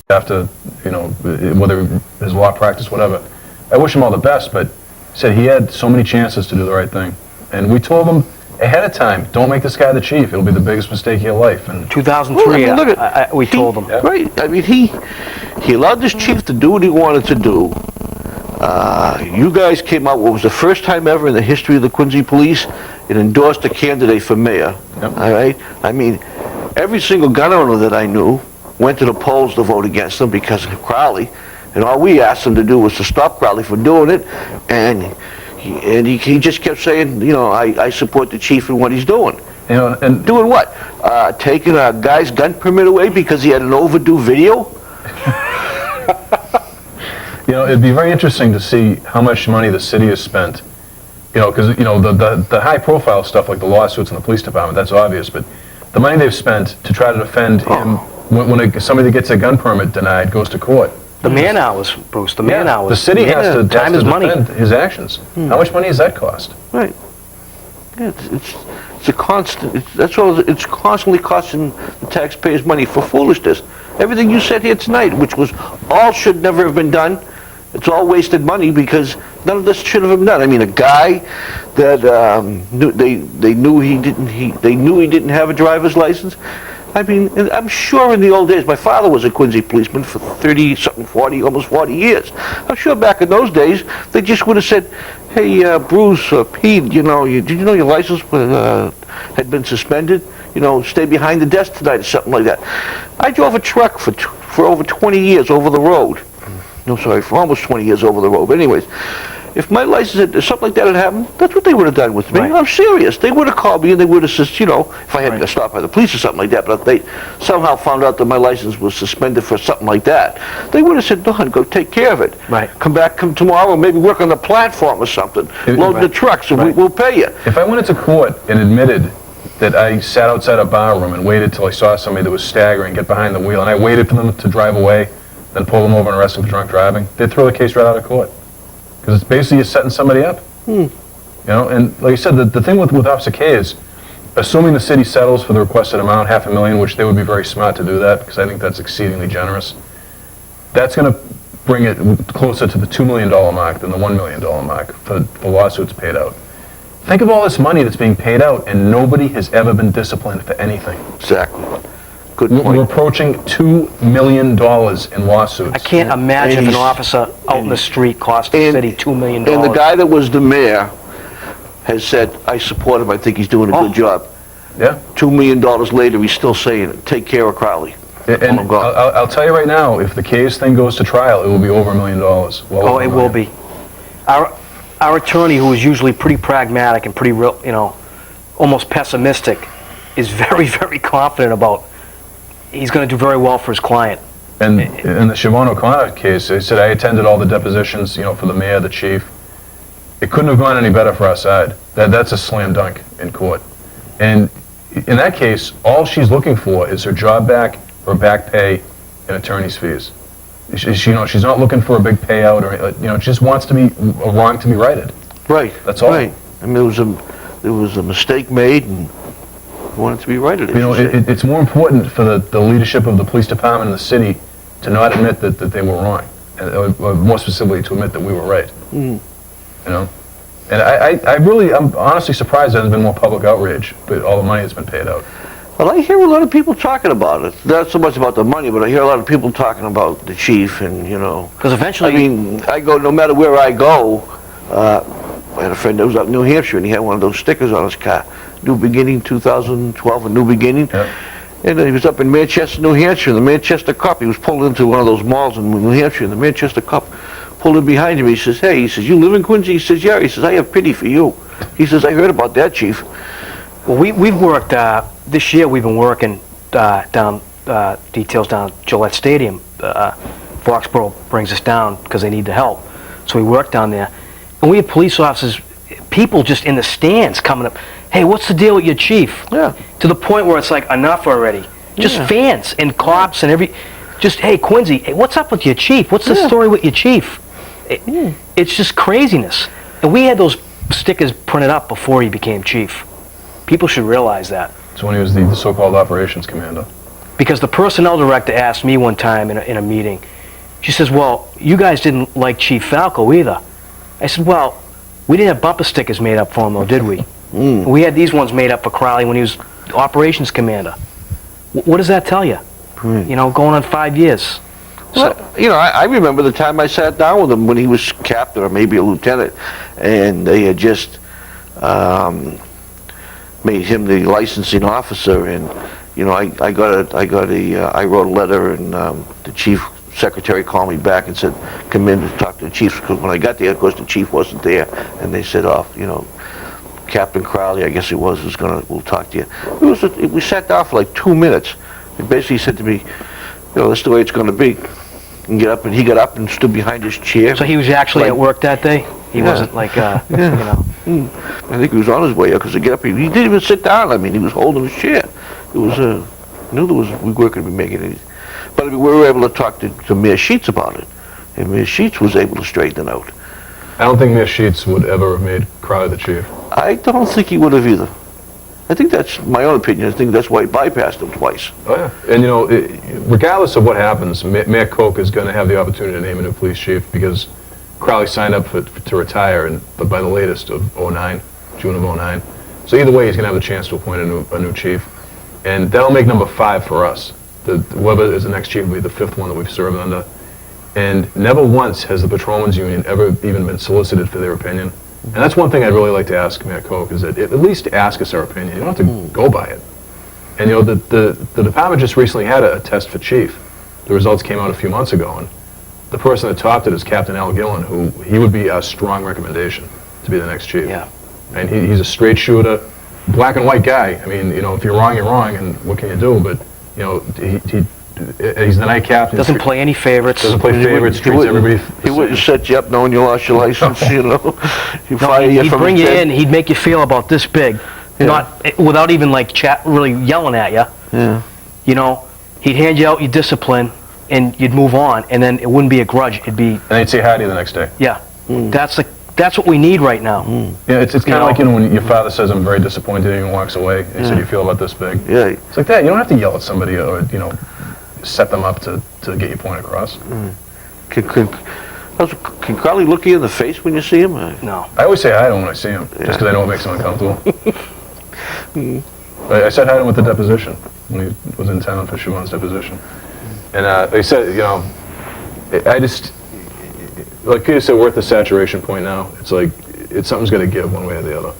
after, whether his law practice, whatever. I wish him all the best, but he said he had so many chances to do the right thing. And we told him ahead of time, don't make this guy the chief. It'll be the biggest mistake of your life. And 2003, we told him. Yeah. Right. I mean, he allowed this chief to do what he wanted to do. You guys came out, what was the first time ever in the history of the Quincy Police, and endorsed a candidate for mayor. Yep. All right? I mean, every single gun owner that I knew went to the polls to vote against him because of Crowley, and all we asked him to do was to stop Crowley from doing it, and he just kept saying, I support the chief in what he's doing. and Doing what? Taking a guy's gun permit away because he had an overdue video? it'd be very interesting to see how much money the city has spent. Because the high profile stuff like the lawsuits in the police department, that's obvious, but the money they've spent to try to defend him when somebody that gets a gun permit denied goes to court. The man hours, Bruce, the man hours. The city has to defend his actions. How much money does that cost? Right. Yeah, it's a constant, it's constantly costing the taxpayers money for foolishness. Everything you said here tonight, which was all should never have been done, it's all wasted money because none of this should have been done. I mean, a guy that they knew he didn't have a driver's license. I mean, I'm sure in the old days, my father was a Quincy policeman for almost 40 years. I'm sure back in those days, they just would have said, hey, Bruce, Pete, did you know your license had been suspended? Stay behind the desk tonight or something like that. I drove a truck for over 20 years over the road. No, sorry, for almost 20 years over the road. But anyways, if my license, something like that had happened, that's what they would have done with me. Right. I'm serious. They would have called me and they would have said, if I hadn't got stopped by the police or something like that, but if they somehow found out that my license was suspended for something like that, they would have said, Don, go take care of it. Right. Come tomorrow, maybe work on the platform or something. Load the trucks and we'll pay you. If I went into court and admitted that I sat outside a bar room and waited till I saw somebody that was staggering get behind the wheel, and I waited for them to drive away, then pull them over and arrest them for drunk driving, they'd throw the case right out of court. Because it's basically you're setting somebody up. And like you said, the thing with Officer K is, assuming the city settles for the requested amount, $500,000, which they would be very smart to do that, because I think that's exceedingly generous, that's going to bring it closer to the $2 million mark than the $1 million mark for lawsuits paid out. Think of all this money that's being paid out, and nobody has ever been disciplined for anything. Exactly. Good We're point. approaching $2 million in lawsuits. I can't imagine if an officer out in the street cost the city $2 million. And the guy that was the mayor has said, I support him, I think he's doing a good job. Yeah. $2 million later, he's still saying it. Take care of Crowley. And I'll tell you right now, if the K's thing goes to trial, it will be over $1 million. Well, It will be. Our attorney, who is usually pretty pragmatic and pretty real, almost pessimistic, is very, very confident about he's going to do very well for his client. And in the Siobhan O'Connor case, they said I attended all the depositions, for the mayor, the chief. It couldn't have gone any better for our side. That's a slam dunk in court. And in that case, all she's looking for is her job back, her back pay, and attorney's fees. She's not looking for a big payout or just wants to be a wrong to be righted. Right. That's all. Right. I mean, there was a mistake made, and we wanted to be righted. It's more important for the leadership of the police department and the city to not admit that they were wrong, or more specifically to admit that we were right. And I'm honestly surprised there hasn't been more public outrage with all the money that's been paid out. Well, I hear a lot of people talking about it. Not so much about the money, but I hear a lot of people talking about the chief and, Because eventually... I mean, no matter where I go, I had a friend that was out in New Hampshire, and he had one of those stickers on his car. New Beginning 2012, a New Beginning. Yeah. And he was up in Manchester, New Hampshire, and the Manchester cop, he was pulled into one of those malls in New Hampshire, and the Manchester cop pulled in behind him. He says, hey, you live in Quincy? He says, yeah. He says, I have pity for you. He says, I heard about that, chief. Well, we've worked, this year we've been working down, details down at Gillette Stadium. Foxborough brings us down because they need the help. So we work down there. And we have police officers, people just in the stands coming up, hey, what's the deal with your chief? Yeah. To the point where it's like, enough already. Just fans and cops and hey, Quincy, hey, what's up with your chief? What's the story with your chief? It's just craziness. And we had those stickers printed up before he became chief. People should realize that. So when he was the so-called operations commander. Because the personnel director asked me one time in a meeting, she says, well, you guys didn't like Chief Falco either. I said, well, we didn't have bumper stickers made up for him though, did we? We had these ones made up for Crowley when he was operations commander. What does that tell you? You know, going on 5 years. Well, you know, I remember the time I sat down with him when he was captain or maybe a lieutenant, and they had just made him the licensing officer, and you know, I wrote a letter, and the chief secretary called me back and said, come in to talk to the chief, because when I got there, of course, the chief wasn't there, and they said, oh, you know, Captain Crowley, I guess it was we'll talk to you. We sat down for like 2 minutes. He basically said to me, you know, this is the way it's going to be. And get up, and he got up and stood behind his chair. So he was actually at work that day? He wasn't like, you know. I think he was on his way up, because he got up, he didn't even sit down. I mean, he was holding his chair. It was, knew we weren't going to be making it easy. But I mean, we were able to talk to Mayor Sheets about it, and Mayor Sheets was able to straighten it out. I don't think Mayor Sheets would ever have made Crowley the chief. I don't think he would have either. I think that's my own opinion. I think that's why he bypassed him twice. Oh, yeah. And, you know, regardless of what happens, Mayor Koch is going to have the opportunity to name a new police chief because Crowley signed up to retire by the latest of June of 09. So either way, he's going to have the chance to appoint a new chief. And that'll make number 5 for us. Whoever is the next chief will be the 5th one that we've served under. And never once has the Patrolmen's Union ever even been solicited for their opinion. And that's one thing I'd really like to ask Mayor Koch, is that at least ask us our opinion. You don't have to go by it. And, you know, the department just recently had a test for chief. The results came out a few months ago, and the person that topped it is Captain Al Gillen, who he would be a strong recommendation to be the next chief. Yeah. And he's a straight shooter, black and white guy. I mean, you know, if you're wrong, you're wrong, and what can you do? But, you know, he's the night captain. Doesn't play any favorites. Doesn't play favorites, treats everybody. He wouldn't set you up knowing you lost your license, you know. He'd bring you in, he'd make you feel about this big, not without even like really yelling at you. Yeah. You know, he'd hand you out your discipline, and you'd move on, and then it wouldn't be a grudge. It'd be And they'd say hi to you the next day. yeah. That's what we need right now. Yeah, it's kind of like, you know, when your father says, I'm very disappointed, and he walks away, and he said, you feel about this big. Yeah. It's like that. You don't have to yell at somebody or, you know, set them up to get your point across. Can Crowley look you in the face when you see him? No. I always say hi to him when I see him, just because I know it makes him uncomfortable. I said hi to him at the deposition, when he was in town for Siobhan's deposition. And they said, you know, I just, like Peter said, we're at the saturation point now. It's like, something's got to give one way or the other.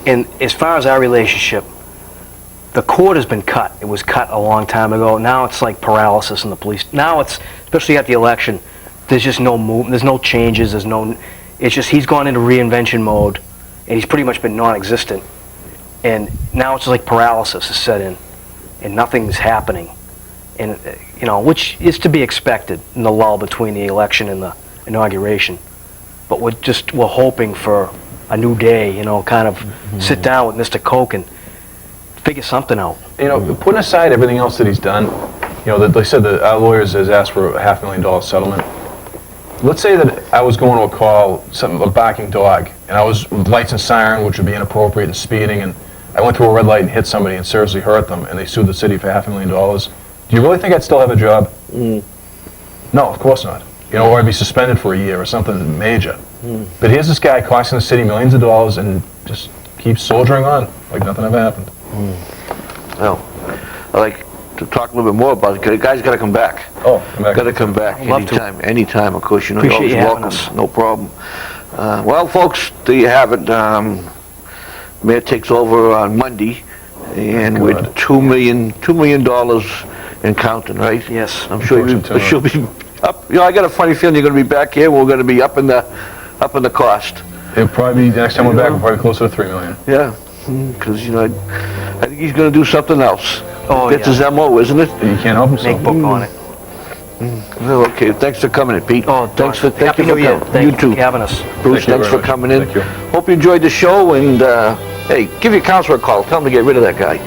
And as far as our relationship, the cord has been cut. It was cut a long time ago. Now it's like paralysis in the police. Now it's, especially at the election, there's just no movement, there's no changes, it's just he's gone into reinvention mode, and he's pretty much been non-existent. And now it's like paralysis is set in, and nothing's happening. And, you know, which is to be expected in the lull between the election and the inauguration. But we're hoping for a new day, you know, kind of sit down with Mr. Koch and figure something out. You know, putting aside everything else that he's done, you know, they said that our lawyers has asked for a $500,000 settlement. Let's say that I was going to a barking dog, and I was with lights and siren, which would be inappropriate, and speeding, and I went through a red light and hit somebody and seriously hurt them, and they sued the city for $500,000. Do you really think I'd still have a job? No, of course not. You know, or I'd be suspended for a year or something major. But here's this guy costing the city millions of dollars and just keeps soldiering on like nothing ever happened. Well, I like to talk a little bit more about it. The guy's got to come back. Oh, come back. Got to come back I'd love to. anytime. Of course, you know, Appreciate you're you always having welcome. No problem. Well, folks, there you have it. Mayor takes over on Monday, and with Good. $2 million and counting, right? Yes. I'm sure she'll be up. You know, I got a funny feeling you're going to be back here. We're going to be up in the cost. It'll probably be, the next time we're back, we're probably closer to $3 million. Yeah, because you know, I think he's going to do something else. Oh, That's yeah. his MO, isn't it? You can't help himself. Make book on it. Well, okay, thanks for coming in, Pete. Oh, thank Happy you for New Year. coming. Thank You too. for having us. Bruce, Thank you thanks very for much. coming in. Thank you. Hope you enjoyed the show, and hey, give your counselor a call. Tell him to get rid of that guy.